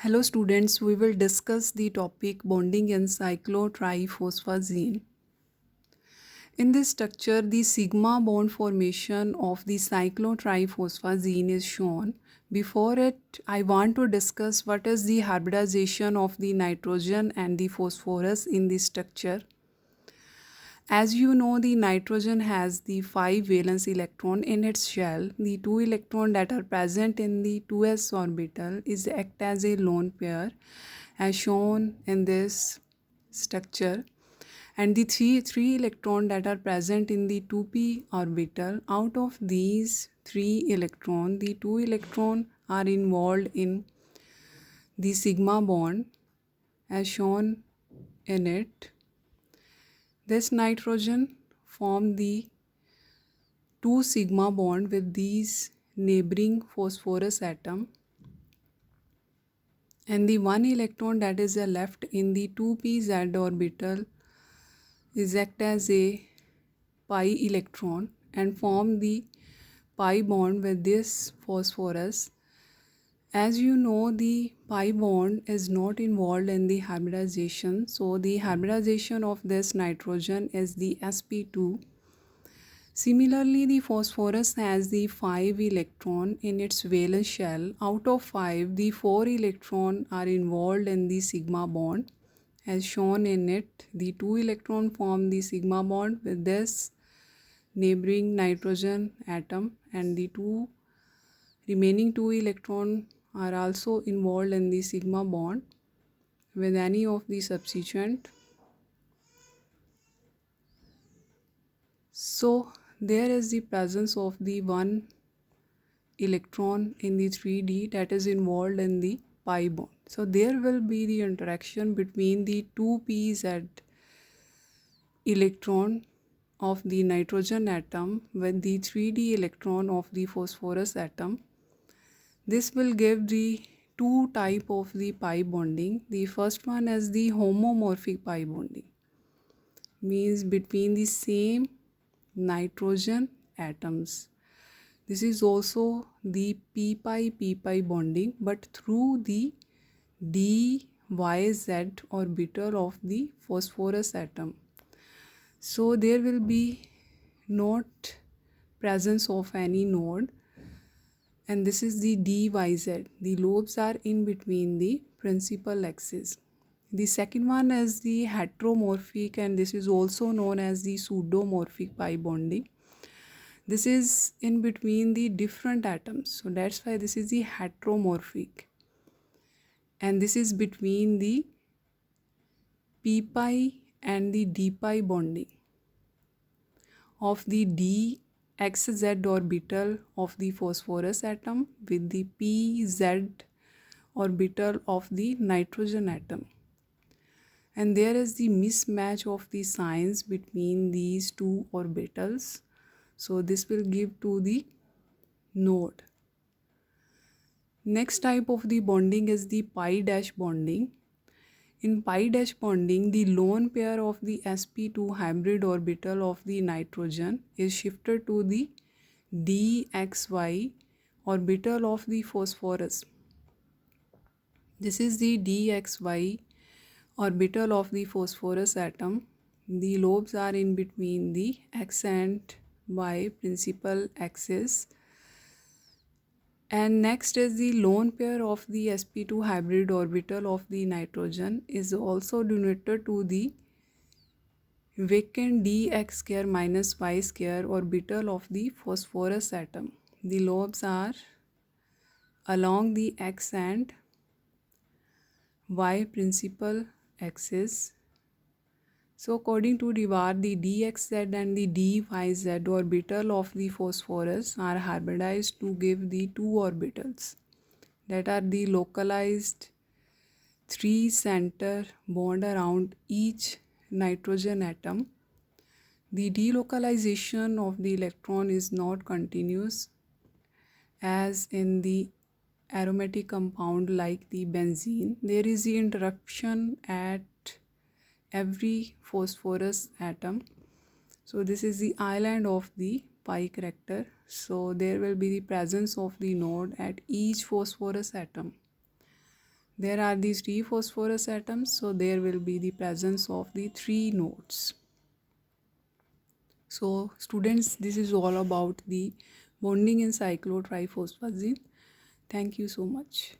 Hello students, we will discuss the topic bonding in cyclotriphosphaziene. In this structure, the sigma bond formation of the cyclotriphosphaziene is shown. Before it, I want to discuss what is the hybridization of the nitrogen and the phosphorus in this structure. As you know, the nitrogen has the 5 valence electron in its shell. The 2 electrons that are present in the 2s orbital is act as a lone pair as shown in this structure, and the three electrons that are present in the 2p orbital, out of these 3 electrons, the 2 electrons are involved in the sigma bond as shown in it. This nitrogen form the 2 sigma bond with these neighboring phosphorus atom, and the 1 electron that is left in the 2pz orbital is act as a pi electron and form the pi bond with this phosphorus. As you know, the pi bond is not involved in the hybridization, so the hybridization of this nitrogen is the sp2. Similarly, the phosphorus has the 5 electron in its valence shell. Out of 5, the 4 electrons are involved in the sigma bond. As shown in it, the 2 electron form the sigma bond with this neighboring nitrogen atom, and the remaining 2 electrons are also involved in the sigma bond with any of the substituent. So there is the presence of the 1 electron in the 3D that is involved in the pi bond. So there will be the interaction between the 2 pz electron of the nitrogen atom with the 3D electron of the phosphorus atom. This will give the two type of the pi bonding. The first one is the homomorphic pi bonding, means between the same nitrogen atoms. This is also the p-pi bonding, but through the dyz orbital of the phosphorus atom. So there will be not presence of any node, and this is the dyz. The lobes are in between the principal axis. The second one is the heteromorphic, and this is also known as the pseudomorphic pi bonding. This is in between the different atoms, so that's why this is the heteromorphic, and this is between the p-pi and the d-pi bonding of the dxz orbital of the phosphorus atom with the pz orbital of the nitrogen atom. And there is the mismatch of the signs between these two orbitals, so this will give to the node. Next type of the bonding is the pi dash bonding. In pi dash bonding, the lone pair of the sp2 hybrid orbital of the nitrogen is shifted to the dxy orbital of the phosphorus. This is the dxy orbital of the phosphorus atom. The lobes are in between the x and y principal axis. And next is the lone pair of the sp2 hybrid orbital of the nitrogen is also denoted to the vacant dx square minus y square orbital of the phosphorus atom. The lobes are along the x and y principal axis. So according to Dewar, the dxz and the dyz orbital of the phosphorus are hybridized to give the two orbitals that are the localized 3 center bond around each nitrogen atom. The delocalization of the electron is not continuous as in the aromatic compound like the benzene. There is the interruption at every phosphorus atom. So this is the island of the pi character. So there will be the presence of the node at each phosphorus atom. there are these 3 phosphorus atoms, so there will be the presence of the 3 nodes. So students, this is all about the bonding in cyclotriphosphaziene. Thank you so much.